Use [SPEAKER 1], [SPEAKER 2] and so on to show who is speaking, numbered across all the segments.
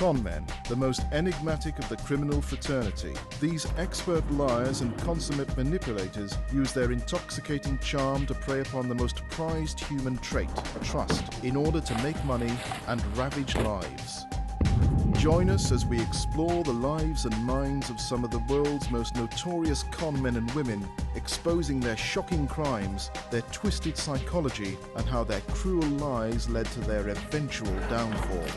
[SPEAKER 1] Conmen, the most enigmatic of the criminal fraternity. These expert liars and consummate manipulators use their intoxicating charm to prey upon the most prized human trait, trust, in order to make money and ravage lives. Join us as we explore the lives and minds of some of the world's most notorious con men and women, exposing their shocking crimes, their twisted psychology, and how their cruel lies led to their eventual downfall.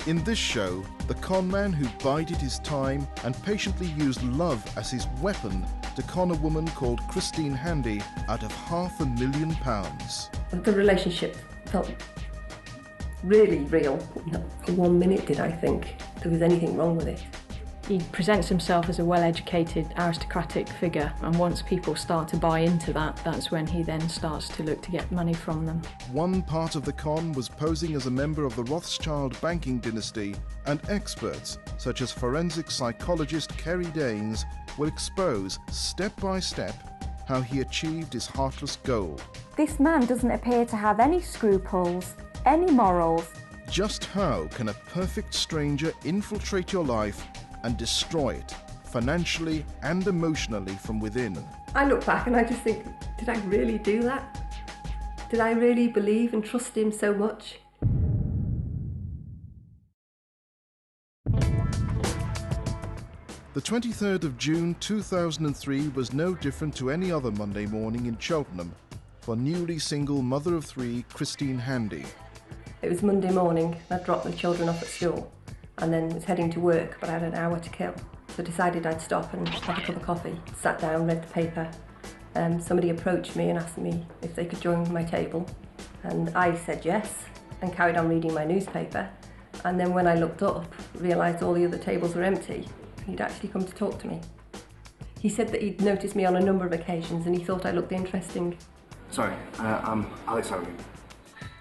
[SPEAKER 1] In this show, the con man who bided his time and patiently used love as his weapon to con a woman called Christine Handy out of £500,000.
[SPEAKER 2] The relationship felt really real. Not for 1 minute did I think there was anything wrong with it.
[SPEAKER 3] He presents himself as a well-educated, aristocratic figure, and once people start to buy into that, that's when he then starts to look to get money from them.
[SPEAKER 1] One part of the con was posing as a member of the Rothschild banking dynasty, and experts, such as forensic psychologist Kerry Danes, will expose, step by step, how he achieved his heartless goal.
[SPEAKER 4] This man doesn't appear to have any scruples, any morals.
[SPEAKER 1] Just how can a perfect stranger infiltrate your life and destroy it, financially and emotionally from within?
[SPEAKER 2] I look back and I just think, did I really do that? Did I really believe and trust him so much?
[SPEAKER 1] The 23rd of June 2003 was no different to any other Monday morning in Cheltenham for newly single mother of three Christine Handy.
[SPEAKER 2] It was Monday morning. I dropped the children off at school and then was heading to work, but I had an hour to kill. So I decided I'd stop and have a cup of coffee. Sat down, read the paper. Somebody approached me and asked me if they could join my table. And I said yes and carried on reading my newspaper. And then when I looked up, realised all the other tables were empty. He'd actually come to talk to me. He said that he'd noticed me on a number of occasions and he thought I looked interesting.
[SPEAKER 5] Sorry, I'm Alex Harrigan.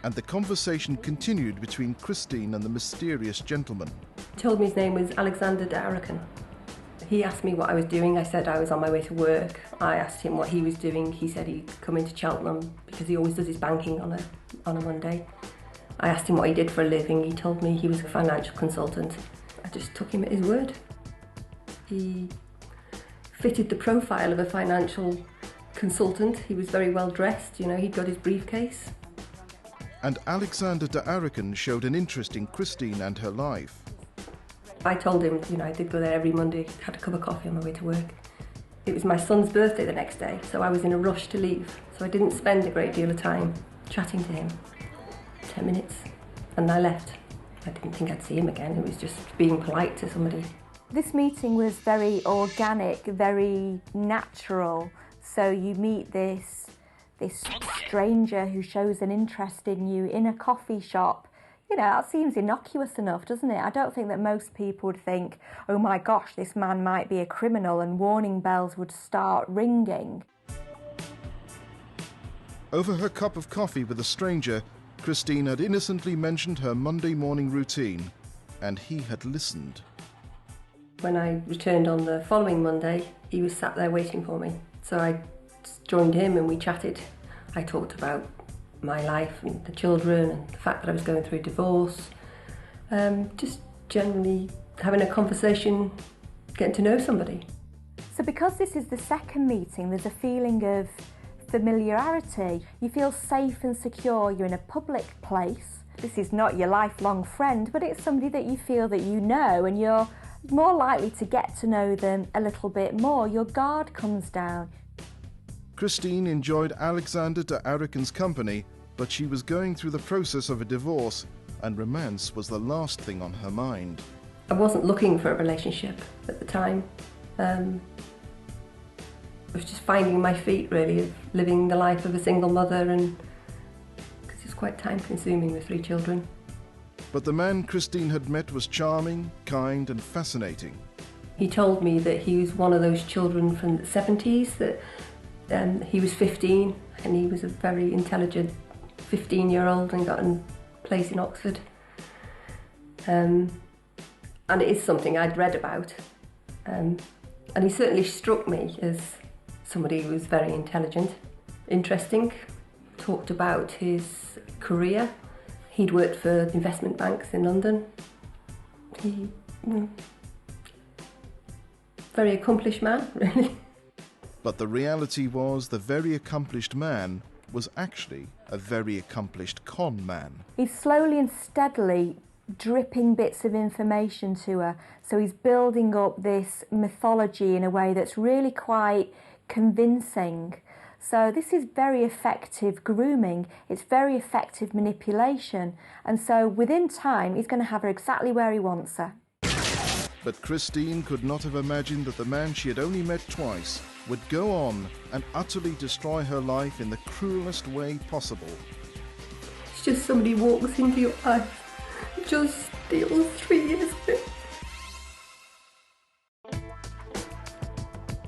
[SPEAKER 1] And the conversation continued between Christine and the mysterious gentleman.
[SPEAKER 2] He told me his name was Alexander de Arakan. He asked me what I was doing. I said I was on my way to work. I asked him what he was doing. He said he'd come into Cheltenham because he always does his banking on a Monday. I asked him what he did for a living. He told me he was a financial consultant. I just took him at his word. He fitted the profile of a financial consultant. He was very well dressed, you know, he'd got his briefcase.
[SPEAKER 1] And Alexander de Arakan showed an interest in Christine and her life.
[SPEAKER 2] I told him, you know, I did go there every Monday, had a cup of coffee on my way to work. It was my son's birthday the next day, so I was in a rush to leave. So I didn't spend a great deal of time chatting to him. 10 minutes, and I left. I didn't think I'd see him again, it was just being polite to somebody.
[SPEAKER 4] This meeting was very organic, very natural. So you meet this stranger who shows an interest in you in a coffee shop. You know, that seems innocuous enough, doesn't it? I don't think that most people would think, oh my gosh, this man might be a criminal, and warning bells would start ringing.
[SPEAKER 1] Over her cup of coffee with a stranger, Christine had innocently mentioned her Monday morning routine, and he had listened.
[SPEAKER 2] When I returned on the following Monday, he was sat there waiting for me. So I joined him and we chatted. I talked about my life and the children and the fact that I was going through a divorce. Just generally having a conversation, getting to know somebody.
[SPEAKER 4] So because this is the second meeting, there's a feeling of familiarity. You feel safe and secure, you're in a public place. This is not your lifelong friend, but it's somebody that you feel that you know, and you're more likely to get to know them a little bit more. Your guard comes down.
[SPEAKER 1] Christine enjoyed Alexander de Arakan's company, but she was going through the process of a divorce, and romance was the last thing on her mind.
[SPEAKER 2] I wasn't looking for a relationship at the time. I was just finding my feet, really, of living the life of a single mother, and because it's quite time-consuming with 3 children.
[SPEAKER 1] But the man Christine had met was charming, kind and fascinating.
[SPEAKER 2] He told me that he was one of those children from the 70s, that he was 15 and he was a very intelligent 15-year-old and got a place in Oxford. And it is something I'd read about. And he certainly struck me as somebody who was very intelligent, interesting, talked about his career. He'd worked for investment banks in London. Very accomplished man, really.
[SPEAKER 1] But the reality was the very accomplished man was actually a very accomplished con man.
[SPEAKER 4] He's slowly and steadily dripping bits of information to her, so he's building up this mythology in a way that's really quite convincing. So this is very effective grooming, it's very effective manipulation, and so within time he's going to have her exactly where he wants her.
[SPEAKER 1] But Christine could not have imagined that the man she had only met twice would go on and utterly destroy her life in the cruelest way possible.
[SPEAKER 2] It's just somebody walks into your life, just steals 3 years of it.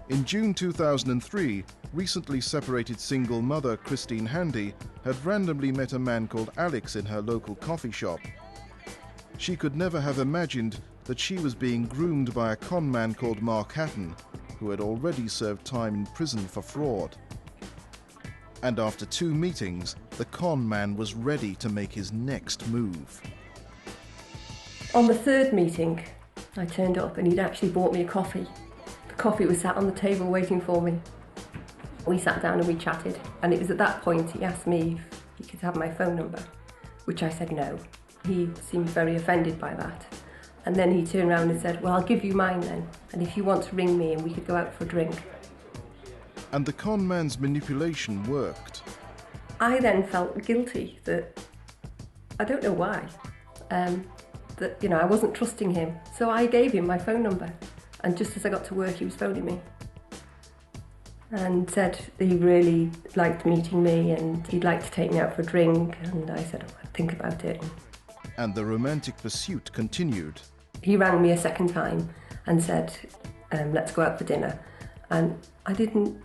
[SPEAKER 1] In June 2003, recently separated single mother Christine Handy had randomly met a man called Alex in her local coffee shop. She could never have imagined that she was being groomed by a con man called Marc Hatton, who had already served time in prison for fraud. And after 2 meetings, the con man was ready to make his next move.
[SPEAKER 2] On the 3rd meeting, I turned up and he'd actually bought me a coffee. The coffee was sat on the table waiting for me. We sat down and we chatted, and it was at that point he asked me if he could have my phone number, which I said no. He seemed very offended by that. And then he turned around and said, well, I'll give you mine then, and if you want to ring me and we could go out for a drink.
[SPEAKER 1] And the con man's manipulation worked.
[SPEAKER 2] I then felt guilty that, I don't know why, that, I wasn't trusting him. So I gave him my phone number, and just as I got to work he was phoning me. And said he really liked meeting me and he'd like to take me out for a drink, and I said, I'd think about it.
[SPEAKER 1] And the romantic pursuit continued.
[SPEAKER 2] He rang me a second time and said, let's go out for dinner. And I didn't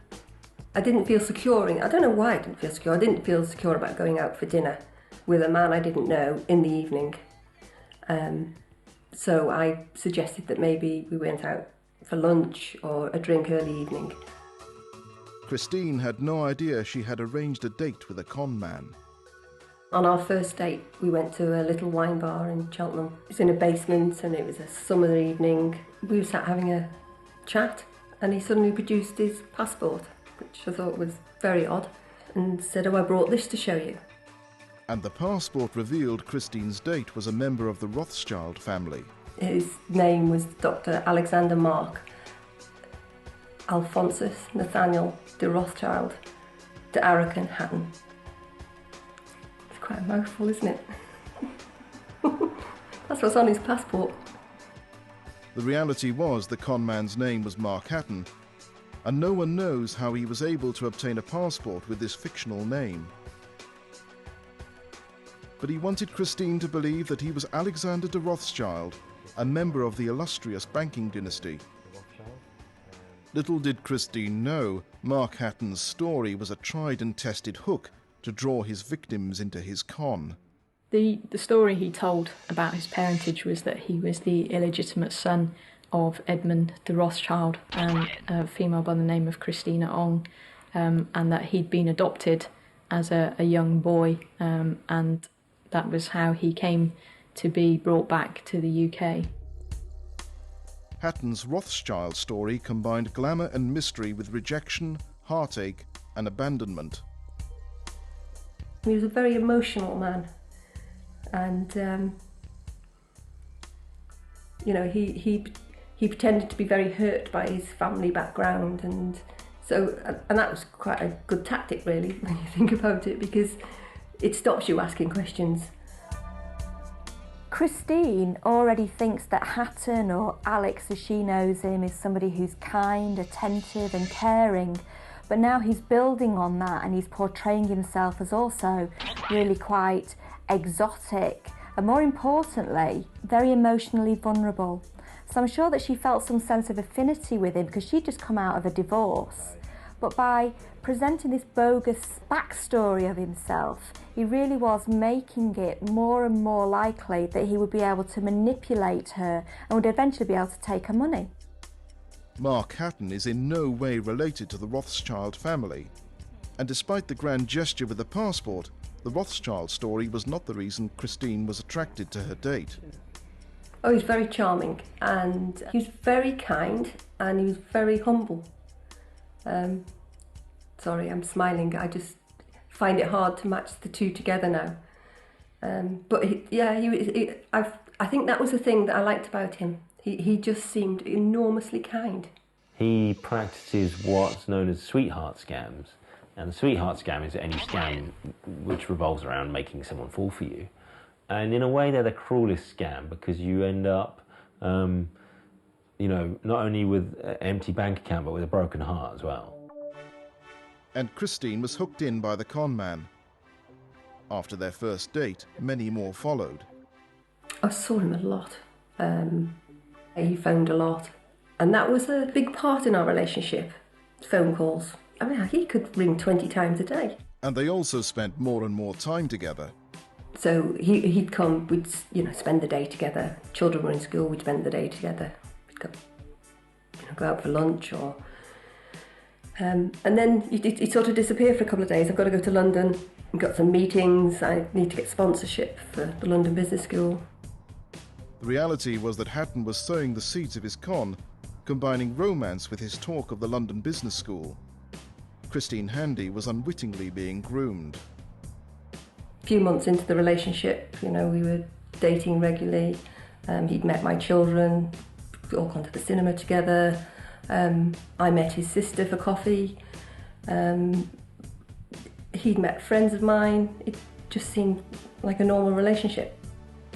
[SPEAKER 2] feel secure. I don't know why I didn't feel secure. I didn't feel secure about going out for dinner with a man I didn't know in the evening. So I suggested that maybe we went out for lunch or a drink early evening.
[SPEAKER 1] Christine had no idea she had arranged a date with a con man.
[SPEAKER 2] On our first date, we went to a little wine bar in Cheltenham. It was in a basement and it was a summer evening. We were sat having a chat and he suddenly produced his passport, which I thought was very odd, and said, I brought this to show you.
[SPEAKER 1] And the passport revealed Christine's date was a member of the Rothschild family.
[SPEAKER 2] His name was Dr. Alexander Marc Alphonsus Nathaniel de Rothschild de Arakan Hatton. Quite a mouthful, isn't it? That's what's on his passport.
[SPEAKER 1] The reality was the con man's name was Marc Hatton, and no one knows how he was able to obtain a passport with this fictional name. But he wanted Christine to believe that he was Alexander de Rothschild, a member of the illustrious banking dynasty. Little did Christine know, Marc Hatton's story was a tried and tested hook to draw his victims into his con.
[SPEAKER 3] The story he told about his parentage was that he was the illegitimate son of Edmund de Rothschild and a female by the name of Christina Ong, and that he'd been adopted as a young boy, and that was how he came to be brought back to the UK.
[SPEAKER 1] Hatton's Rothschild story combined glamour and mystery with rejection, heartache, and abandonment.
[SPEAKER 2] He was a very emotional man, and he pretended to be very hurt by his family background, and that was quite a good tactic, really, when you think about it, because it stops you asking questions.
[SPEAKER 4] Christine already thinks that Hatton, or Alex as she knows him, is somebody who's kind, attentive and caring. But now he's building on that and he's portraying himself as also really quite exotic and, more importantly, very emotionally vulnerable. So I'm sure that she felt some sense of affinity with him because she'd just come out of a divorce. But by presenting this bogus backstory of himself, he really was making it more and more likely that he would be able to manipulate her and would eventually be able to take her money.
[SPEAKER 1] Marc Hatton is in no way related to the Rothschild family, and despite the grand gesture with the passport, the Rothschild story was not the reason Christine was attracted to her date.
[SPEAKER 2] Oh, he was very charming, and he was very kind, and he was very humble. Sorry, I'm smiling. I just find it hard to match the two together now. But I think that was the thing that I liked about him. He just seemed enormously kind.
[SPEAKER 6] He practices what's known as sweetheart scams. And the sweetheart scam is any scam which revolves around making someone fall for you. And in a way, they're the cruelest scam because you end up, not only with an empty bank account, but with a broken heart as well.
[SPEAKER 1] And Christine was hooked in by the conman. After their first date, many more followed.
[SPEAKER 2] I saw him a lot. He phoned a lot. And that was a big part in our relationship, phone calls. I mean, he could ring 20 times a day.
[SPEAKER 1] And they also spent more and more time together.
[SPEAKER 2] So he'd come, we'd spend the day together. Children were in school, we'd spend the day together. We'd go out for lunch or... and then he'd sort of disappear for a couple of days. I've got to go to London, I've got some meetings, I need to get sponsorship for the London Business School.
[SPEAKER 1] The reality was that Hatton was sowing the seeds of his con, combining romance with his talk of the London Business School. Christine Handy was unwittingly being groomed.
[SPEAKER 2] A few months into the relationship, we were dating regularly. He'd met my children, we'd all gone to the cinema together. I met his sister for coffee. He'd met friends of mine. It just seemed like a normal relationship.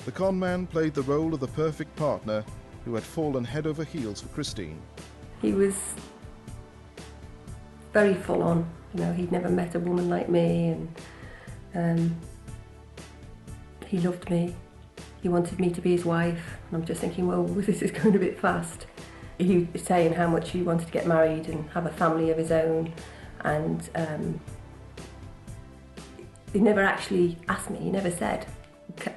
[SPEAKER 1] The conman played the role of the perfect partner who had fallen head over heels for Christine.
[SPEAKER 2] He was very full on. He'd never met a woman like me, and he loved me. He wanted me to be his wife. And I'm just thinking, well, this is going a bit fast. He was saying how much he wanted to get married and have a family of his own, and he never actually asked me. He never said,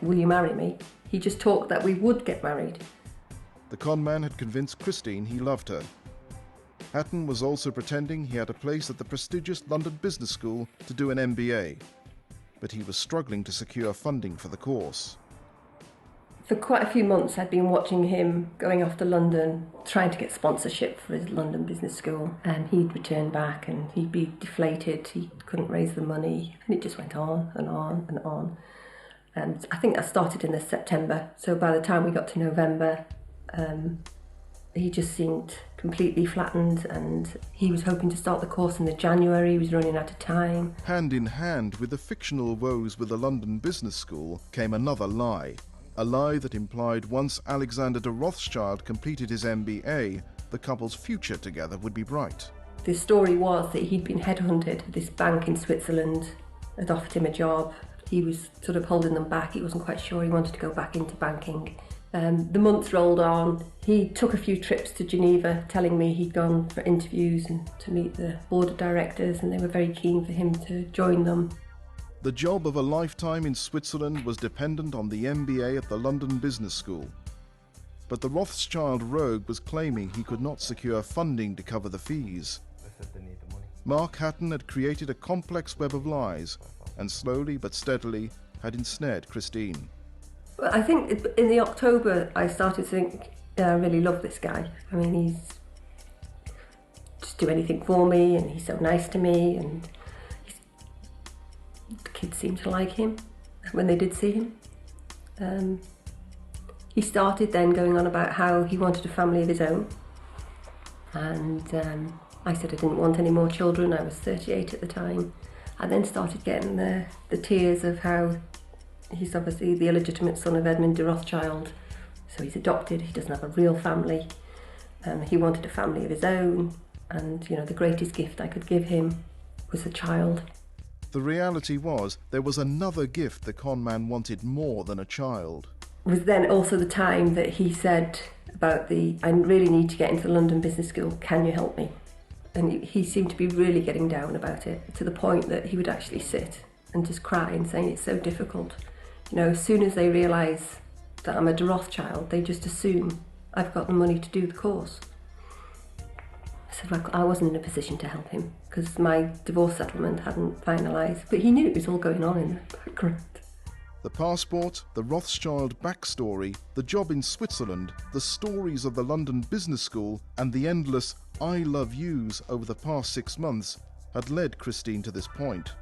[SPEAKER 2] will you marry me? He just talked that we would get married.
[SPEAKER 1] The conman had convinced Christine he loved her. Hatton was also pretending he had a place at the prestigious London Business School to do an MBA, but he was struggling to secure funding for the course.
[SPEAKER 2] For quite a few months I'd been watching him going off to London, trying to get sponsorship for his London Business School, and he'd return back and he'd be deflated, he couldn't raise the money, and it just went on and on and on. And I think that started in September, so by the time we got to November, he just seemed completely flattened, and he was hoping to start the course in January. He was running out of time.
[SPEAKER 1] Hand in hand with the fictional woes with the London Business School came another lie. A lie that implied once Alexander de Rothschild completed his MBA, the couple's future together would be bright.
[SPEAKER 2] The story was that he'd been headhunted. This bank in Switzerland had offered him a job. He was sort of holding them back. He wasn't quite sure he wanted to go back into banking. The months rolled on. He took a few trips to Geneva, telling me he'd gone for interviews and to meet the board of directors, and they were very keen for him to join them.
[SPEAKER 1] The job of a lifetime in Switzerland was dependent on the MBA at the London Business School. But the Rothschild rogue was claiming he could not secure funding to cover the fees. Marc Hatton had created a complex web of lies, and slowly but steadily had ensnared Christine.
[SPEAKER 2] I think in the October I started to think, I really love this guy. I mean, he's just do anything for me, and he's so nice to me, and the kids seemed to like him when they did see him. He started then going on about how he wanted a family of his own, and I said I didn't want any more children. I was 38 at the time. I then started getting the tears of how he's obviously the illegitimate son of Edmund de Rothschild, so he's adopted, he doesn't have a real family. He wanted a family of his own, and the greatest gift I could give him was a child.
[SPEAKER 1] The reality was there was another gift the conman wanted more than a child.
[SPEAKER 2] It was then also the time that he said about I really need to get into the London Business School, can you help me? And he seemed to be really getting down about it, to the point that he would actually sit and just cry and saying it's so difficult. As soon as they realise that I'm a de Rothschild, they just assume I've got the money to do the course. I said, well, I wasn't in a position to help him because my divorce settlement hadn't finalised, but he knew it was all going on in the background.
[SPEAKER 1] The passport, the Rothschild backstory, the job in Switzerland, the stories of the London Business School, and the endless I love yous over the past 6 months had led Christine to this point.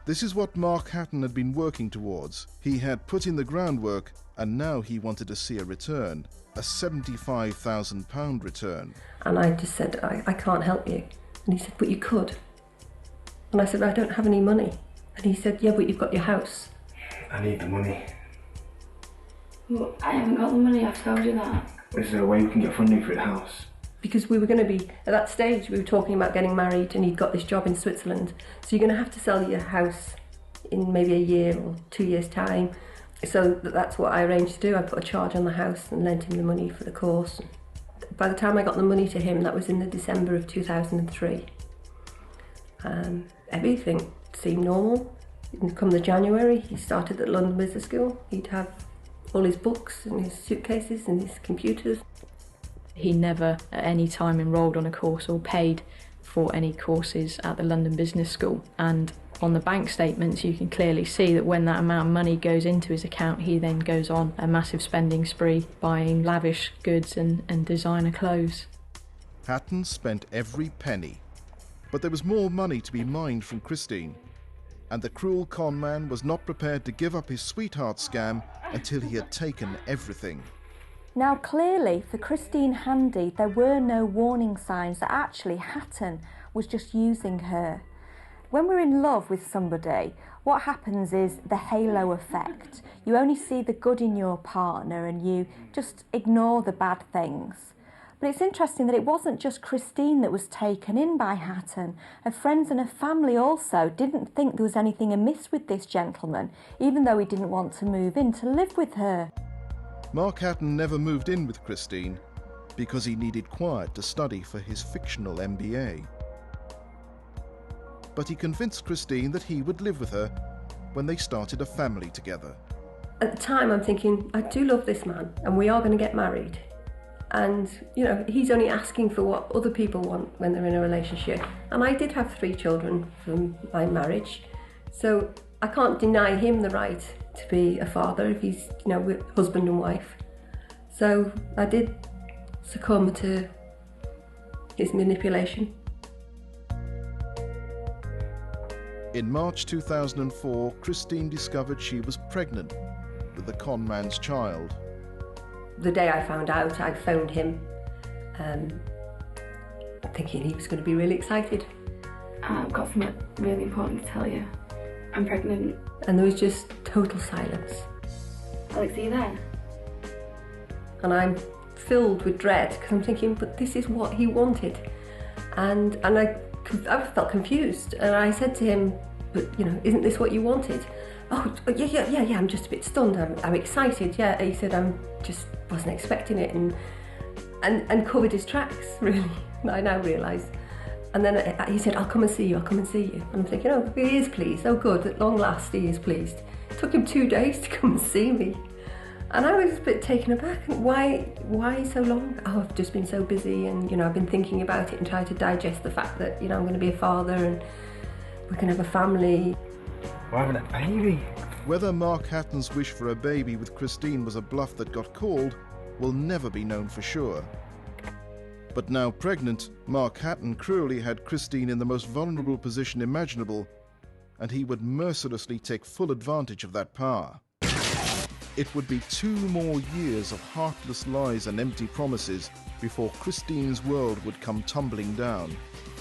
[SPEAKER 1] This is what Marc Hatton had been working towards. He had put in the groundwork, and now he wanted to see a return, a £75,000 return.
[SPEAKER 2] And I just said, I can't help you. And he said, but you could. And I said, I don't have any money. And he said, yeah, but you've got your house.
[SPEAKER 5] I need the money.
[SPEAKER 7] Well, I haven't got the money, I've told you that.
[SPEAKER 5] Is there a way we can get funding for the house?
[SPEAKER 2] Because we were going to be, at that stage, we were talking about getting married and he'd got this job in Switzerland. So you're going to have to sell your house in maybe a year or 2 years' time. So that's what I arranged to do. I put a charge on the house and lent him the money for the course. By the time I got the money to him, that was in the December of 2003. Everything seemed normal. Come the January, he started at London Business School. He'd have all his books and his suitcases and his computers.
[SPEAKER 3] He never at any time enrolled on a course or paid for any courses at the London Business School. And on the bank statements you can clearly see that when that amount of money goes into his account, he then goes on a massive spending spree, buying lavish goods and designer clothes.
[SPEAKER 1] Hatton spent every penny. But there was more money to be mined from Christine. And the cruel con man was not prepared to give up his sweetheart scam until he had taken everything.
[SPEAKER 4] Now clearly for Christine Handy there were no warning signs that actually Hatton was just using her. When we're in love with somebody, what happens is the halo effect. You only see the good in your partner and you just ignore the bad things. But it's interesting that it wasn't just Christine that was taken in by Hatton. Her friends and her family also didn't think there was anything amiss with this gentleman, even though he didn't want to move in to live with her.
[SPEAKER 1] Marc Hatton never moved in with Christine because he needed quiet to study for his fictional MBA. But he convinced Christine that he would live with her when they started a family together.
[SPEAKER 2] At the time I'm thinking, I do love this man and we are going to get married. And, you know, he's only asking for what other people want when they're in a relationship. And I did have 3 children from my marriage. So I can't deny him the right to be a father if he's, you know, with husband and wife. So I did succumb to his manipulation.
[SPEAKER 1] In March 2004, Christine discovered she was pregnant with the con man's child.
[SPEAKER 2] The day I found out, I phoned him, thinking he was going to be really excited.
[SPEAKER 7] I've got something really important to tell you. I'm pregnant.
[SPEAKER 2] And there was just total silence.
[SPEAKER 7] Alex, are you there?
[SPEAKER 2] And I'm filled with dread because I'm thinking, but this is what he wanted. And I felt confused. And I said to him, but, you know, isn't this what you wanted? Oh, yeah, I'm just a bit stunned. I'm excited, yeah. He said, just wasn't expecting it, and covered his tracks, really, I now realise. And then he said, I'll come and see you. And I'm thinking, oh, he is pleased. Oh, good, at long last he is pleased. It took him 2 days to come and see me. And I was a bit taken aback. Why so long? Oh, I've just been so busy, and, you know, I've been thinking about it and trying to digest the fact that, you know, I'm going to be a father and we're going to have a family.
[SPEAKER 5] We're having a baby.
[SPEAKER 1] Whether Marc Hatton's wish for a baby with Christine was a bluff that got called will never be known for sure. But now pregnant, Marc Hatton cruelly had Christine in the most vulnerable position imaginable, and he would mercilessly take full advantage of that power. It would be 2 more years of heartless lies and empty promises before Christine's world would come tumbling down,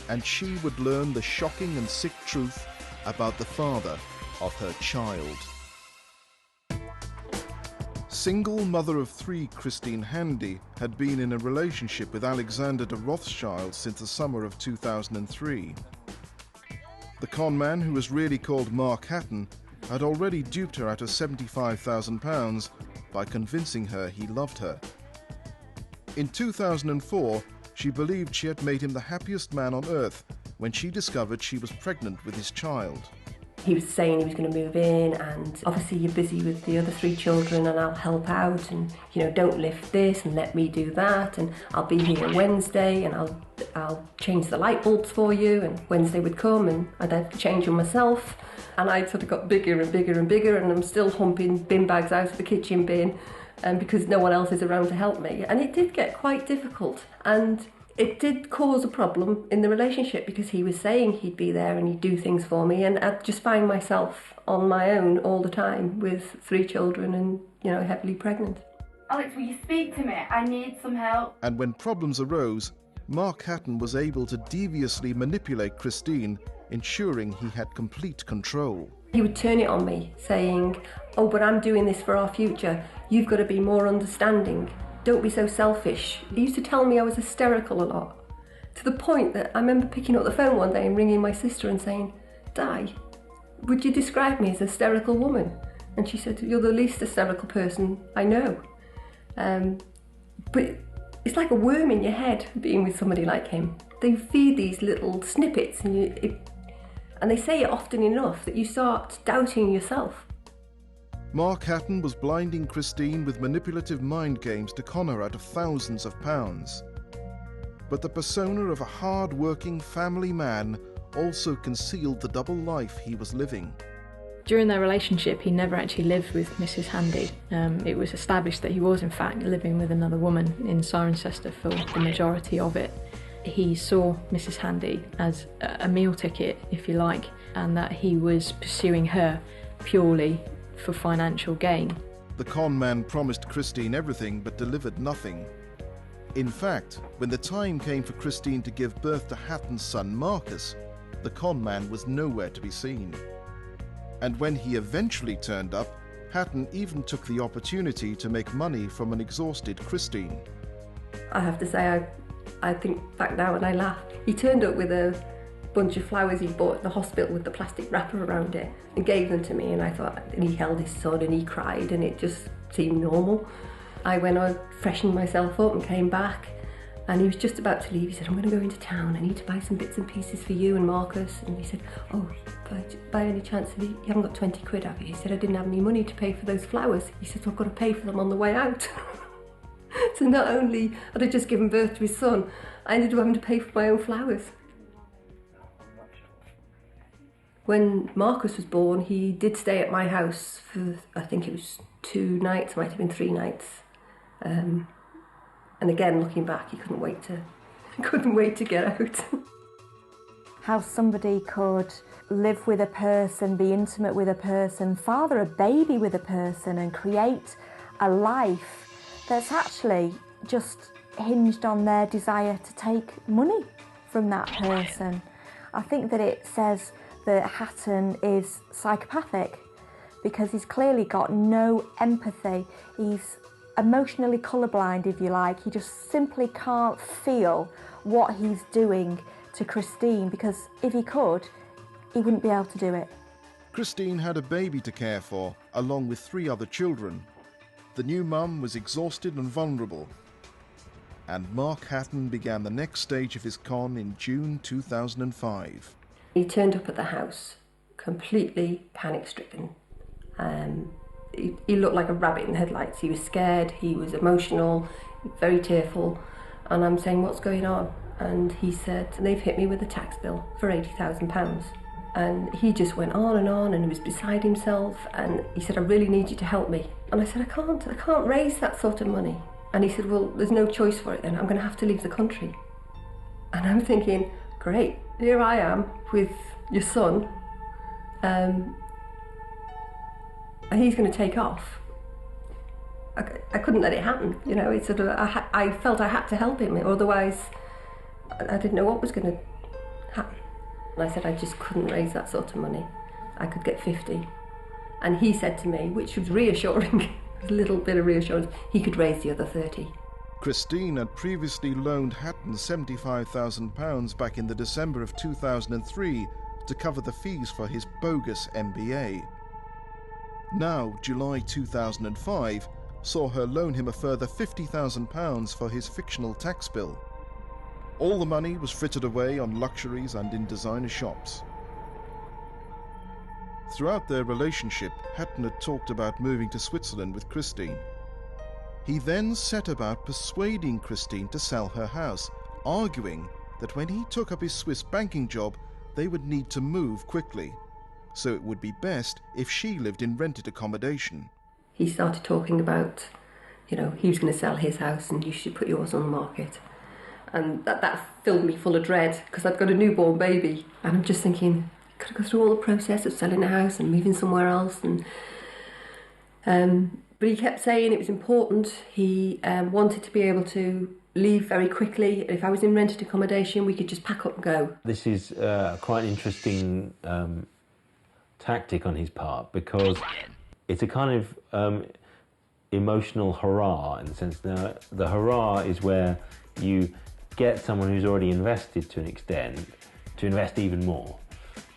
[SPEAKER 1] and she would learn the shocking and sick truth about the father of her child. Single mother of 3 Christine Handy had been in a relationship with Alexander de Rothschild since the summer of 2003. The con man, who was really called Marc Hatton, had already duped her out of £75,000 by convincing her he loved her. In 2004, she believed she had made him the happiest man on earth when she discovered she was pregnant with his child.
[SPEAKER 2] He was saying he was going to move in, and obviously you're busy with the other 3 children and I'll help out, and don't lift this and let me do that, and I'll be here Wednesday and I'll change the light bulbs for you. And Wednesday would come and I'd have to change them myself, and I sort of got bigger and bigger and bigger, and I'm still humping bin bags out of the kitchen bin because no one else is around to help me. And it did get quite difficult, and it did cause a problem in the relationship because he was saying he'd be there and he'd do things for me, and I'd just find myself on my own all the time with 3 children and, heavily pregnant.
[SPEAKER 7] Alex, will you speak to me? I need some help.
[SPEAKER 1] And when problems arose, Marc Hatton was able to deviously manipulate Christine, ensuring he had complete control.
[SPEAKER 2] He would turn it on me, saying, "Oh, but I'm doing this for our future. You've got to be more understanding. Don't be so selfish." He used to tell me I was hysterical a lot, to the point that I remember picking up the phone one day and ringing my sister and saying, "Di, would you describe me as a hysterical woman?" And she said, "You're the least hysterical person I know." But it's like a worm in your head being with somebody like him. They feed these little snippets and they say it often enough that you start doubting yourself.
[SPEAKER 1] Marc Hatton was blinding Christine with manipulative mind games to con her out of thousands of pounds. But the persona of a hard-working family man also concealed the double life he was living.
[SPEAKER 3] During their relationship, he never actually lived with Mrs. Handy. It was established that he was in fact living with another woman in Cirencester for the majority of it. He saw Mrs. Handy as a meal ticket, if you like, and that he was pursuing her purely for financial gain.
[SPEAKER 1] The con man promised Christine everything but delivered nothing. In fact, when the time came for Christine to give birth to Hatton's son Marcus, the con man was nowhere to be seen. And when he eventually turned up, Hatton even took the opportunity to make money from an exhausted Christine.
[SPEAKER 2] I have to say, I think back now and I laugh. He turned up with a bunch of flowers he bought at the hospital with the plastic wrapper around it and gave them to me, and I thought, and he held his son and he cried and it just seemed normal. I went on, freshened myself up and came back, and he was just about to leave. He said, "I'm going to go into town, I need to buy some bits and pieces for you and Marcus." And he said, "Oh, by any chance you haven't got 20 quid, have you?" He said, "I didn't have any money to pay for those flowers." He said, "So I've got to pay for them on the way out." So not only had I just given birth to his son, I ended up having to pay for my own flowers. When Marcus was born, he did stay at my house for, I think it was 2 nights, might have been 3 nights. And again, looking back, he couldn't wait to get out.
[SPEAKER 4] How somebody could live with a person, be intimate with a person, father a baby with a person, and create a life that's actually just hinged on their desire to take money from that person. I think that it says that Hatton is psychopathic because he's clearly got no empathy. He's emotionally colourblind, if you like. He just simply can't feel what he's doing to Christine, because if he could, he wouldn't be able to do it.
[SPEAKER 1] Christine had a baby to care for, along with 3 other children. The new mum was exhausted and vulnerable. And Marc Hatton began the next stage of his con in June 2005.
[SPEAKER 2] He turned up at the house, completely panic-stricken. He looked like a rabbit in the headlights. He was scared, he was emotional, very tearful. And I'm saying, "What's going on?" And he said, "They've hit me with a tax bill for £80,000. And he just went on and he was beside himself, and he said, "I really need you to help me." And I said, I can't raise that sort of money. And he said, "Well, there's no choice for it then, I'm going to have to leave the country." And I'm thinking, great, here I am with your son, and he's going to take off. I couldn't let it happen, It's sort of, I felt I had to help him, otherwise I didn't know what was going to happen. And I said I just couldn't raise that sort of money. I could get 50. And he said to me, which was reassuring, a little bit of reassurance, he could raise the other 30.
[SPEAKER 1] Christine had previously loaned Hatton £75,000 back in the December of 2003 to cover the fees for his bogus MBA. Now, July 2005 saw her loan him a further £50,000 for his fictional tax bill. All the money was frittered away on luxuries and in designer shops. Throughout their relationship, Hatton had talked about moving to Switzerland with Christine. He then set about persuading Christine to sell her house, arguing that when he took up his Swiss banking job, they would need to move quickly, so it would be best if she lived in rented accommodation.
[SPEAKER 2] He started talking about, he was going to sell his house and you should put yours on the market. And that filled me full of dread, because I'd got a newborn baby, and I'm just thinking, could I go through all the process of selling a house and moving somewhere else? But he kept saying it was important. He wanted to be able to leave very quickly. If I was in rented accommodation, we could just pack up and go.
[SPEAKER 6] This is quite an interesting tactic on his part, because it's a kind of emotional hurrah, in the sense that the hurrah is where you get someone who's already invested to an extent to invest even more.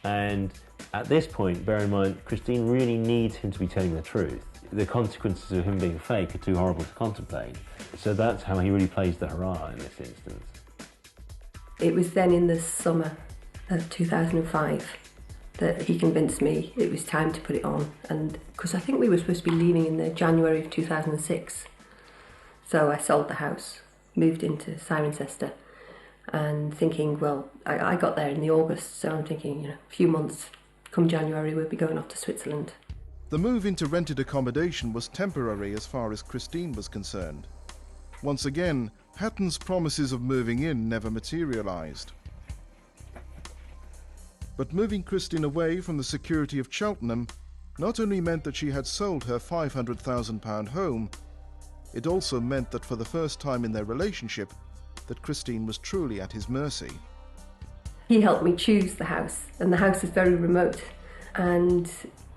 [SPEAKER 6] And at this point, bear in mind, Christine really needs him to be telling the truth. The consequences of him being fake are too horrible to contemplate. So that's how he really plays the hurrah in this instance.
[SPEAKER 2] It was then in the summer of 2005 that he convinced me it was time to put it on. And because I think we were supposed to be leaving in the January of 2006. So I sold the house, moved into Cirencester, and thinking, well, I got there in the August, so I'm thinking, a few months, come January, we'll be going off to Switzerland.
[SPEAKER 1] The move into rented accommodation was temporary as far as Christine was concerned. Once again, Hatton's promises of moving in never materialised. But moving Christine away from the security of Cheltenham not only meant that she had sold her £500,000 home, it also meant that for the first time in their relationship, that Christine was truly at his mercy.
[SPEAKER 2] He helped me choose the house, and the house is very remote. And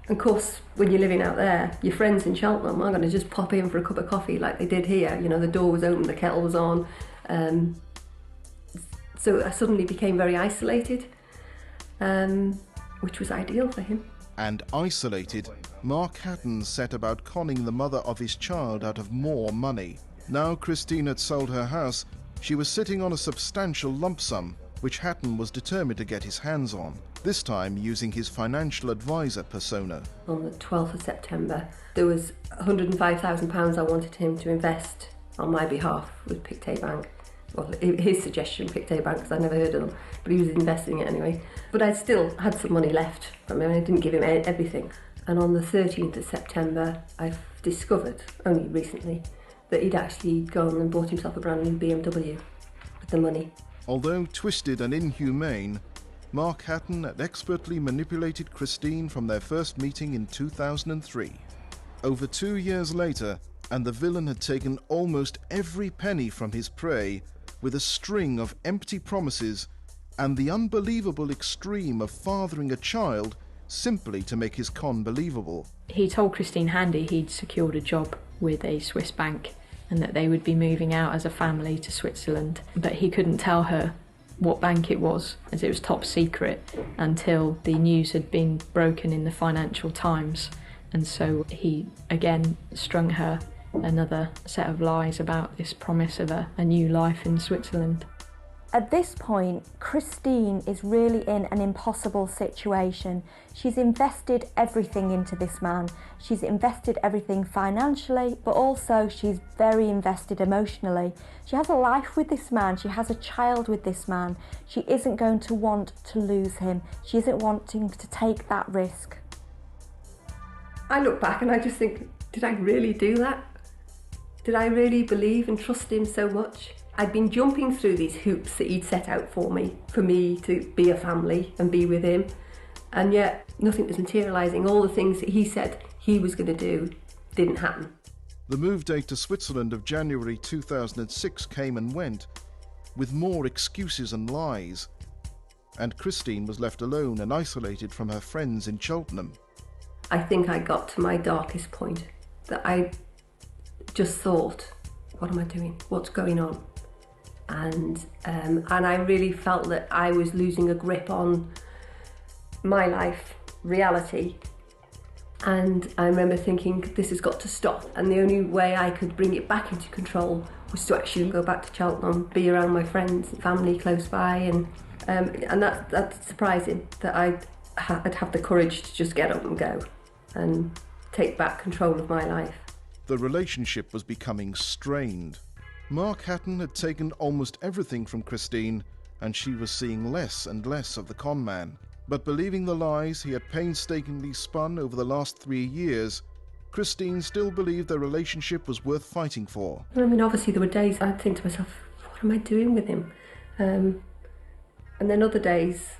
[SPEAKER 2] of course, when you're living out there, your friends in Cheltenham are going to just pop in for a cup of coffee like they did here. The door was open, the kettle was on. So I suddenly became very isolated, which was ideal for him.
[SPEAKER 1] And isolated, Marc Hatton set about conning the mother of his child out of more money. Now Christine had sold her house, she was sitting on a substantial lump sum, which Hatton was determined to get his hands on, this time using his financial advisor persona.
[SPEAKER 2] On the 12th of September, there was £105,000 I wanted him to invest on my behalf with Pictet Bank. Well, his suggestion, Pictet Bank, because I'd never heard of them, but he was investing it anyway. But I still had some money left. I didn't give him everything. And on the 13th of September, I've discovered, only recently, that he'd actually gone and bought himself a brand new BMW with the money.
[SPEAKER 1] Although twisted and inhumane, Marc Hatton had expertly manipulated Christine from their first meeting in 2003. Over 2 years later, and the villain had taken almost every penny from his prey with a string of empty promises and the unbelievable extreme of fathering a child simply to make his con believable.
[SPEAKER 3] He told Christine Handy he'd secured a job with a Swiss bank and that they would be moving out as a family to Switzerland, but he couldn't tell her what bank it was, as it was top secret, until the news had been broken in the Financial Times. And so he again strung her another set of lies about this promise of a new life in Switzerland.
[SPEAKER 4] At this point, Christine is really in an impossible situation. She's invested everything into this man. She's invested everything financially, but also she's very invested emotionally. She has a life with this man. She has a child with this man. She isn't going to want to lose him. She isn't wanting to take that risk.
[SPEAKER 2] I look back and I just think, did I really do that? Did I really believe and trust him so much? I'd been jumping through these hoops that he'd set out for me to be a family and be with him, and yet nothing was materialising. All the things that he said he was going to do didn't happen.
[SPEAKER 1] The move date to Switzerland of January 2006 came and went, with more excuses and lies, and Christine was left alone and isolated from her friends in Cheltenham.
[SPEAKER 2] I think I got to my darkest point, that I just thought, what am I doing? What's going on? And I really felt that I was losing a grip on my life, reality. And I remember thinking, this has got to stop. And the only way I could bring it back into control was to actually go back to Cheltenham, be around my friends and family close by. And that's surprising that I I'd have the courage to just get up and go and take back control of my life.
[SPEAKER 1] The relationship was becoming strained. Marc Hatton had taken almost everything from Christine, and she was seeing less and less of the conman. But believing the lies he had painstakingly spun over the last 3 years, Christine still believed their relationship was worth fighting for.
[SPEAKER 2] I mean, obviously there were days I'd think to myself, what am I doing with him? And then other days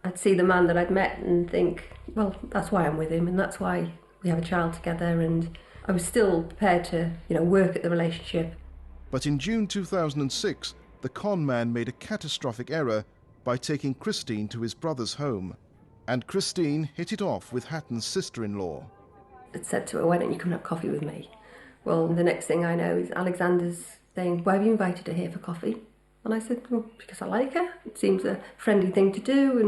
[SPEAKER 2] I'd see the man that I'd met and think, well, that's why I'm with him and that's why we have a child together, and I was still prepared to, work at the relationship.
[SPEAKER 1] But in June 2006, the conman made a catastrophic error by taking Christine to his brother's home, and Christine hit it off with Hatton's sister-in-law.
[SPEAKER 2] I'd said to her, why don't you come and have coffee with me? Well, the next thing I know is Alexander's saying, why have you invited her here for coffee? And I said, well, because I like her. It seems a friendly thing to do,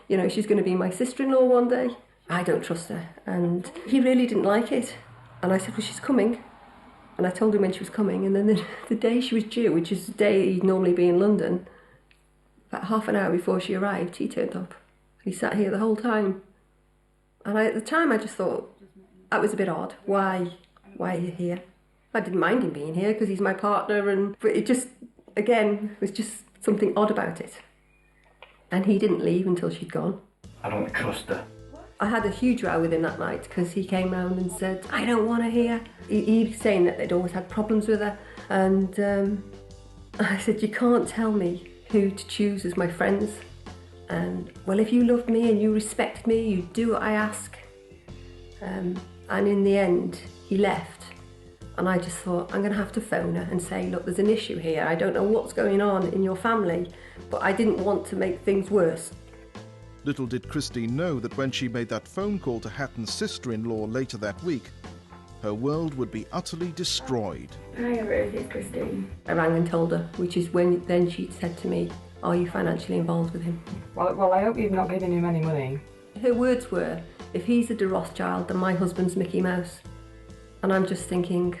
[SPEAKER 2] and, she's going to be my sister-in-law one day. I don't trust her. And he really didn't like it. And I said, well, she's coming. And I told him when she was coming, and then the day she was due, which is the day he'd normally be in London, about half an hour before she arrived, he turned up. He sat here the whole time. And at the time I just thought, that was a bit odd. Why are you here? I didn't mind him being here because he's my partner, but it just, again, was just something odd about it. And he didn't leave until she'd gone.
[SPEAKER 5] I don't trust her.
[SPEAKER 2] I had a huge row with him that night because he came round and said, I don't want her here. He was saying that they'd always had problems with her. And I said, you can't tell me who to choose as my friends. And, well, if you loved me and you respected me, you'd do what I ask. And in the end, he left. And I just thought, I'm going to have to phone her and say, look, there's an issue here. I don't know what's going on in your family, but I didn't want to make things worse.
[SPEAKER 1] Little did Christine know that when she made that phone call to Hatton's sister-in-law later that week, her world would be utterly destroyed.
[SPEAKER 7] Hi, Rosie, it's Christine.
[SPEAKER 2] I rang and told her, which is when then she said to me, are you financially involved with him?
[SPEAKER 8] Well, I hope you've not given him any money.
[SPEAKER 2] Her words were, if he's a de Rothschild, then my husband's Mickey Mouse. And I'm just thinking,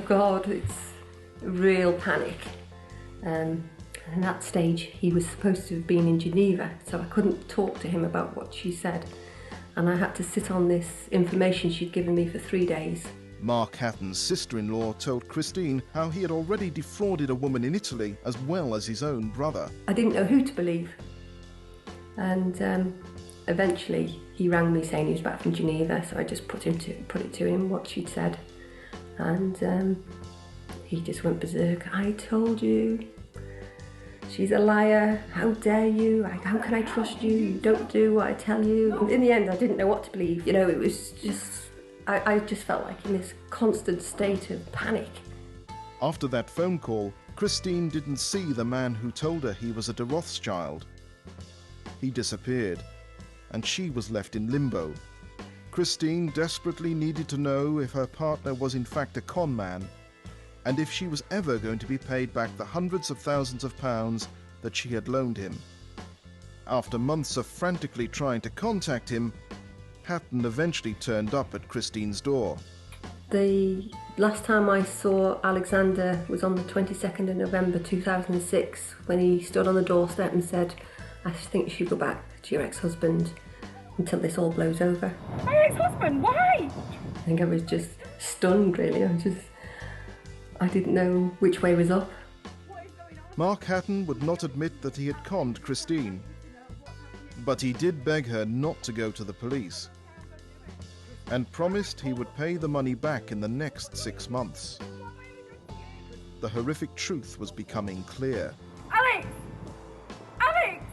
[SPEAKER 2] God, it's a real panic. And at that stage, he was supposed to have been in Geneva, so I couldn't talk to him about what she said. And I had to sit on this information she'd given me for 3 days.
[SPEAKER 1] Marc Hatton's sister-in-law told Christine how he had already defrauded a woman in Italy as well as his own brother.
[SPEAKER 2] I didn't know who to believe. And eventually he rang me saying he was back from Geneva, so I just put it to him what she'd said. And he just went berserk. I told you. She's a liar. How dare you? How can I trust you? You don't do what I tell you. And in the end, I didn't know what to believe. It was just, I just felt like in this constant state of panic.
[SPEAKER 1] After that phone call, Christine didn't see the man who told her he was a de Rothschild. He disappeared, and she was left in limbo. Christine desperately needed to know if her partner was in fact a conman, and if she was ever going to be paid back the hundreds of thousands of pounds that she had loaned him. After months of frantically trying to contact him, Hatton eventually turned up at Christine's door.
[SPEAKER 2] The last time I saw Alexander was on the 22nd of November 2006, when he stood on the doorstep and said, I think you should go back to your ex-husband until this all blows over.
[SPEAKER 8] My ex-husband? Why?
[SPEAKER 2] I think I was just stunned, really. I didn't know which way was up.
[SPEAKER 1] Marc Hatton would not admit that he had conned Christine, but he did beg her not to go to the police, and promised he would pay the money back in the next 6 months. The horrific truth was becoming clear.
[SPEAKER 8] Alex! Alex!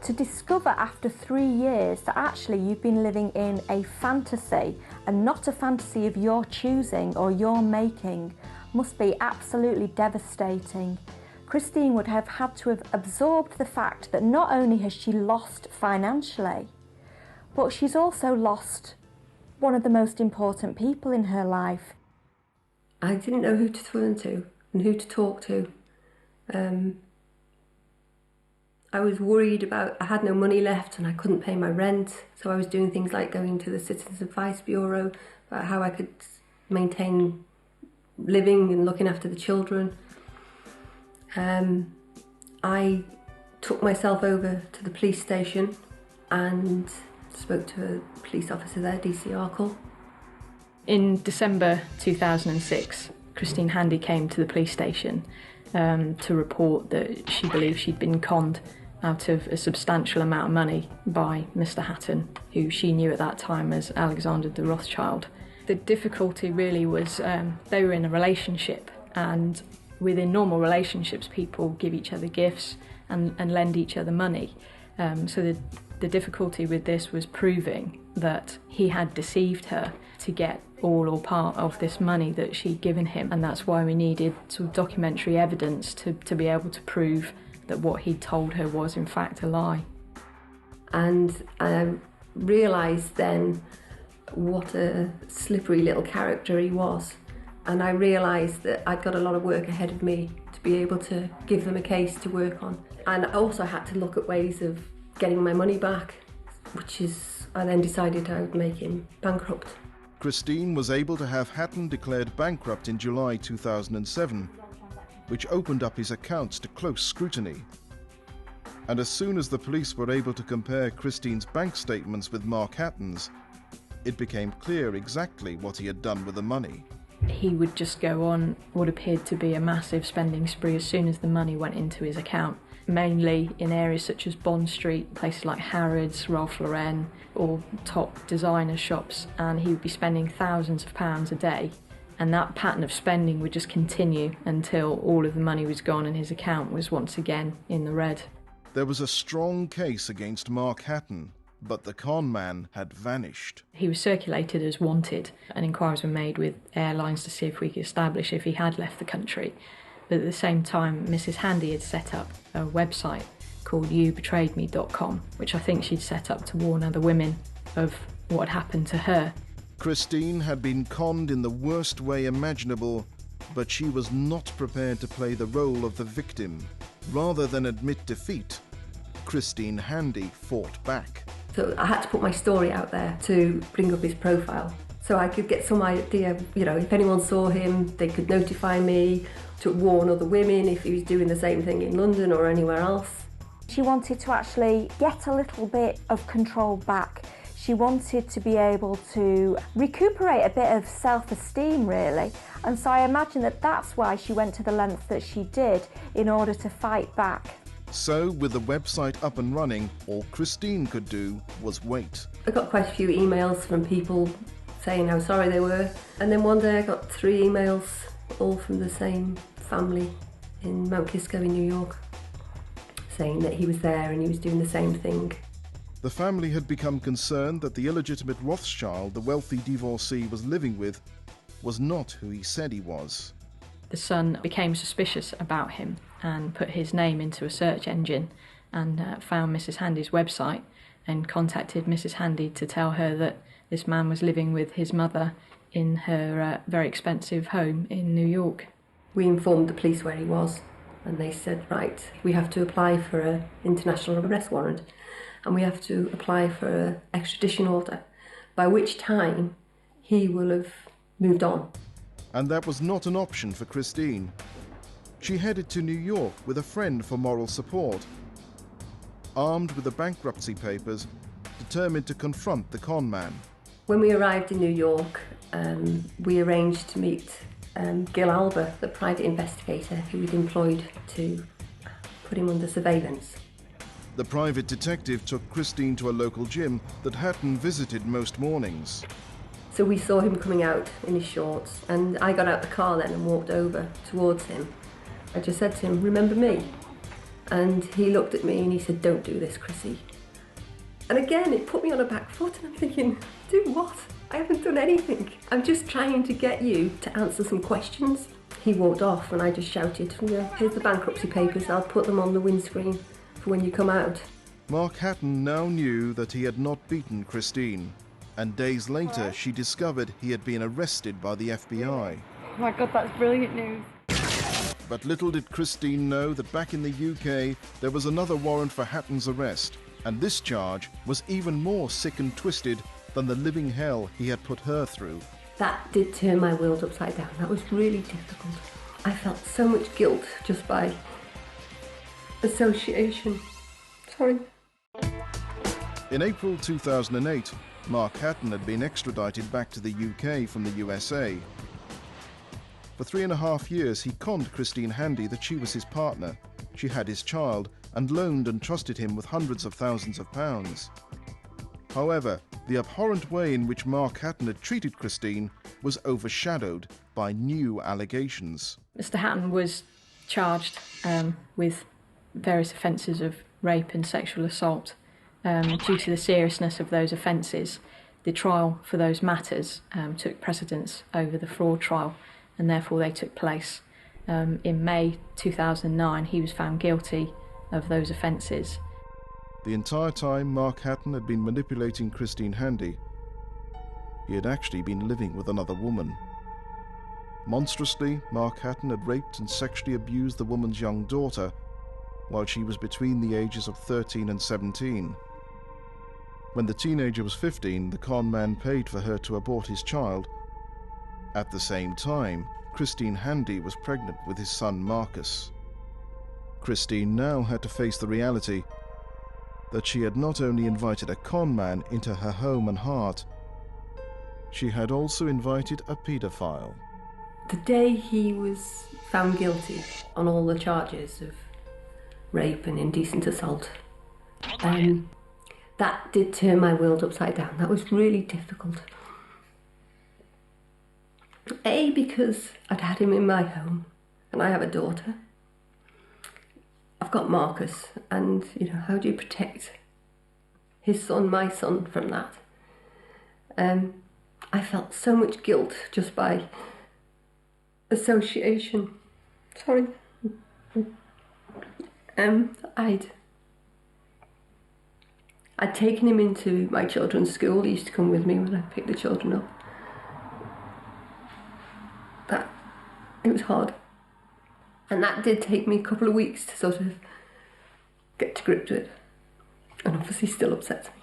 [SPEAKER 4] To discover after 3 years that actually you've been living in a fantasy and not a fantasy of your choosing or your making must be absolutely devastating. Christine would have had to have absorbed the fact that not only has she lost financially, but she's also lost one of the most important people in her life.
[SPEAKER 2] I didn't know who to turn to and who to talk to. I was worried about, I had no money left and I couldn't pay my rent, so I was doing things like going to the Citizens Advice Bureau about how I could maintain living and looking after the children. I took myself over to the police station and spoke to a police officer there, DC Arkle.
[SPEAKER 3] In December 2006, Christine Handy came to the police station to report that she believed she'd been conned out of a substantial amount of money by Mr. Hatton, who she knew at that time as Alexander de Rothschild. The difficulty really was they were in a relationship, and within normal relationships people give each other gifts and lend each other money. So the difficulty with this was proving that he had deceived her to get all or part of this money that she'd given him, and that's why we needed sort of documentary evidence to be able to prove that what he'd told her was in fact a lie.
[SPEAKER 2] And I realised then what a slippery little character he was, and I realised that I'd got a lot of work ahead of me to be able to give them a case to work on. And I also had to look at ways of getting my money back, which is, I then decided I would make him bankrupt.
[SPEAKER 1] Christine was able to have Hatton declared bankrupt in July 2007, which opened up his accounts to close scrutiny. And as soon as the police were able to compare Christine's bank statements with Marc Hatton's, it became clear exactly what he had done with the money.
[SPEAKER 3] He would just go on what appeared to be a massive spending spree as soon as the money went into his account, mainly in areas such as Bond Street, places like Harrods, Ralph Lauren, or top designer shops, and he would be spending thousands of pounds a day. And that pattern of spending would just continue until all of the money was gone and his account was once again in the red.
[SPEAKER 1] There was a strong case against Marc Hatton, but the conman had vanished.
[SPEAKER 3] He was circulated as wanted, and inquiries were made with airlines to see if we could establish if he had left the country. But at the same time, Mrs. Handy had set up a website called youbetrayedme.com, which I think she'd set up to warn other women of what had happened to her.
[SPEAKER 1] Christine had been conned in the worst way imaginable, but she was not prepared to play the role of the victim. Rather than admit defeat, Christine Handy fought back.
[SPEAKER 2] So I had to put my story out there to bring up his profile, so I could get some idea, if anyone saw him, they could notify me, to warn other women if he was doing the same thing in London or anywhere else.
[SPEAKER 4] She wanted to actually get a little bit of control back. She wanted to be able to recuperate a bit of self-esteem, really. And so I imagine that that's why she went to the lengths that she did in order to fight back.
[SPEAKER 1] So, with the website up and running, all Christine could do was wait.
[SPEAKER 2] I got quite a few emails from people saying how sorry they were. And then one day I got 3 emails, all from the same family in Mount Kisco in New York, saying that he was there and he was doing the same thing.
[SPEAKER 1] The family had become concerned that the illegitimate Rothschild the wealthy divorcee was living with was not who he said he was.
[SPEAKER 3] The son became suspicious about him and put his name into a search engine and found Mrs. Handy's website and contacted Mrs. Handy to tell her that this man was living with his mother in her very expensive home in New York.
[SPEAKER 2] We informed the police where he was, and they said, right, we have to apply for an international arrest warrant and we have to apply for an extradition order, by which time he will have moved on.
[SPEAKER 1] And that was not an option for Christine. She headed to New York with a friend for moral support. Armed with the bankruptcy papers, determined to confront the conman.
[SPEAKER 2] When we arrived in New York, we arranged to meet Gil Alba, the private investigator who we'd employed to put him under surveillance.
[SPEAKER 1] The private detective took Christine to a local gym that Hatton visited most mornings.
[SPEAKER 2] So we saw him coming out in his shorts, and I got out the car then and walked over towards him. I just said to him, "Remember me?" And he looked at me and he said, "Don't do this, Chrissy." And again, it put me on a back foot, and I'm thinking, do what? I haven't done anything. I'm just trying to get you to answer some questions. He walked off and I just shouted, "Here's the bankruptcy papers, I'll put them on the windscreen for when you come out."
[SPEAKER 1] Marc Hatton now knew that he had not beaten Christine, and days later she discovered he had been arrested by the FBI.
[SPEAKER 8] Oh my God, that's brilliant news.
[SPEAKER 1] But little did Christine know that back in the UK there was another warrant for Hatton's arrest, and this charge was even more sick and twisted than the living hell he had put her through.
[SPEAKER 2] That did turn my world upside down. That was really difficult. I felt so much guilt just by association. Sorry.
[SPEAKER 1] In April 2008, Marc Hatton had been extradited back to the UK from the USA. For 3.5 years, he conned Christine Handy that she was his partner, she had his child, and loaned and trusted him with hundreds of thousands of pounds. However, the abhorrent way in which Marc Hatton had treated Christine was overshadowed by new allegations.
[SPEAKER 3] Mr. Hatton was charged with various offences of rape and sexual assault. Due to the seriousness of those offences, the trial for those matters took precedence over the fraud trial, and therefore they took place. In May 2009, he was found guilty of those offences.
[SPEAKER 1] The entire time Marc Hatton had been manipulating Christine Handy, he had actually been living with another woman. Monstrously, Marc Hatton had raped and sexually abused the woman's young daughter while she was between the ages of 13 and 17. When the teenager was 15, the con man paid for her to abort his child. At the same time, Christine Handy was pregnant with his son Marcus. Christine now had to face the reality that she had not only invited a con man into her home and heart, she had also invited a paedophile.
[SPEAKER 2] The day he was found guilty on all the charges of rape and indecent assault, that did turn my world upside down. That was really difficult. A, because I'd had him in my home and I have a daughter. I've got Marcus, and how do you protect his son, my son, from that? I felt so much guilt just by association. Sorry. I'd taken him into my children's school. He used to come with me when I picked the children up. It was hard. And that did take me a couple of weeks to sort of get to grips with. And obviously still upsets me.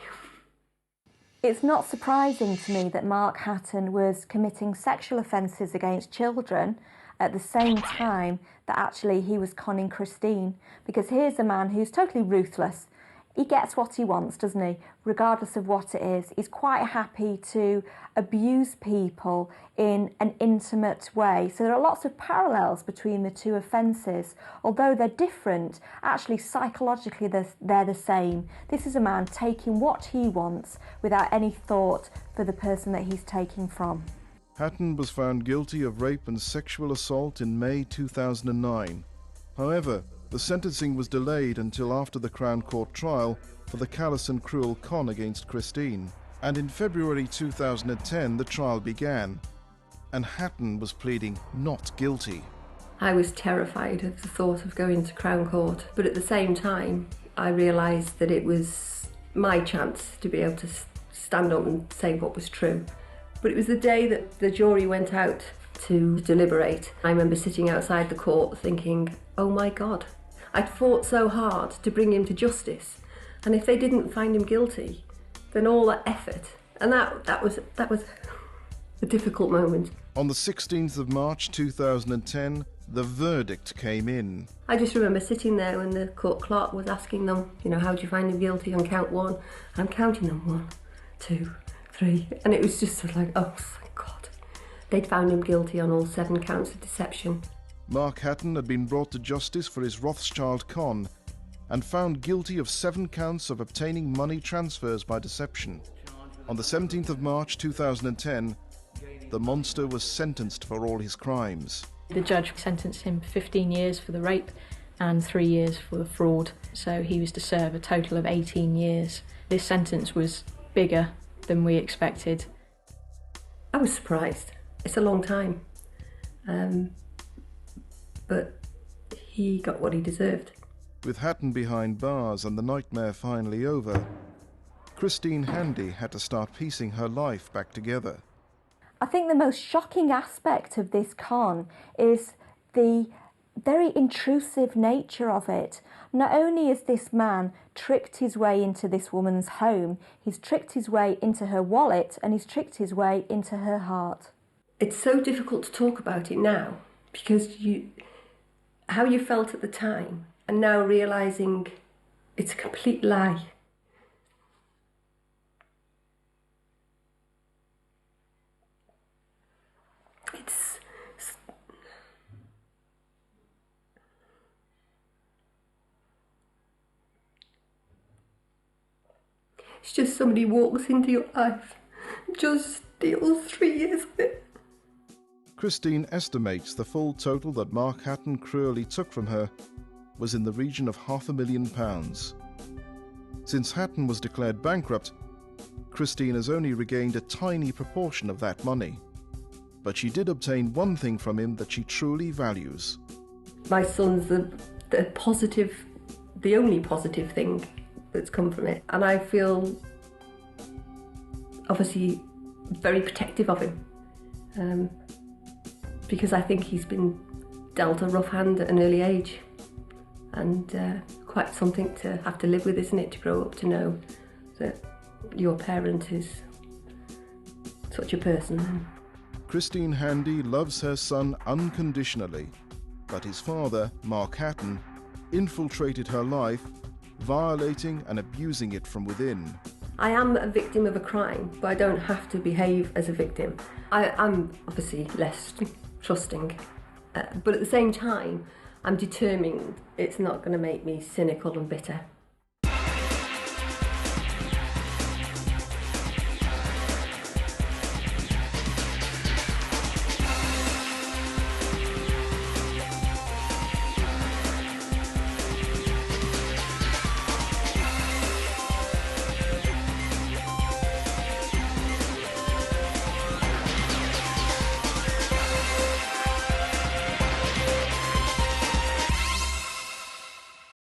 [SPEAKER 4] It's not surprising to me that Marc Hatton was committing sexual offences against children at the same time that actually he was conning Christine, because here's a man who's totally ruthless. He gets what he wants, doesn't he? Regardless of what it is. He's quite happy to abuse people in an intimate way. So there are lots of parallels between the two offences. Although they're different, actually psychologically they're the same. This is a man taking what he wants without any thought for the person that he's taking from.
[SPEAKER 1] Hatton was found guilty of rape and sexual assault in May 2009. However, the sentencing was delayed until after the Crown Court trial for the callous and cruel con against Christine. And in February 2010, the trial began, and Hatton was pleading not guilty.
[SPEAKER 2] I was terrified of the thought of going to Crown Court, but at the same time, I realised that it was my chance to be able to stand up and say what was true. But it was the day that the jury went out to deliberate. I remember sitting outside the court thinking, oh my God, I'd fought so hard to bring him to justice, and if they didn't find him guilty, then all that effort, and that was a difficult moment.
[SPEAKER 1] On the 16th of March 2010, the verdict came in.
[SPEAKER 2] I just remember sitting there when the court clerk was asking them, how do you find him guilty on count one? I'm counting them 1, 2, 3, and it was just sort of like, oh my God. They'd found him guilty on all 7 counts of deception.
[SPEAKER 1] Marc Hatton had been brought to justice for his Rothschild con and found guilty of 7 counts of obtaining money transfers by deception. On the 17th of March 2010, the monster was sentenced for all his crimes.
[SPEAKER 3] The judge sentenced him 15 years for the rape and 3 years for the fraud, so he was to serve a total of 18 years. This sentence was bigger than we expected.
[SPEAKER 2] I was surprised. It's a long time. But he got what he deserved.
[SPEAKER 1] With Hatton behind bars and the nightmare finally over, Christine Handy had to start piecing her life back together.
[SPEAKER 4] I think the most shocking aspect of this con is the very intrusive nature of it. Not only has this man tricked his way into this woman's home, he's tricked his way into her wallet, and he's tricked his way into her heart.
[SPEAKER 2] It's so difficult to talk about it now, because how you felt at the time, and now realising it's a complete lie. It's just somebody walks into your life, just steals 3 years of it.
[SPEAKER 1] Christine estimates the full total that Marc Hatton cruelly took from her was in the region of £500,000. Since Hatton was declared bankrupt, Christine has only regained a tiny proportion of that money. But she did obtain one thing from him that she truly values.
[SPEAKER 2] My son's the only positive thing that's come from it. And I feel, obviously, very protective of him. Because I think he's been dealt a rough hand at an early age. And quite something to have to live with, isn't it, to grow up to know that your parent is such a person.
[SPEAKER 1] Christine Handy loves her son unconditionally, but his father, Marc Hatton, infiltrated her life, violating and abusing it from within.
[SPEAKER 2] I am a victim of a crime, but I don't have to behave as a victim. I'm obviously less trusting, but at the same time, I'm determined it's not going to make me cynical and bitter.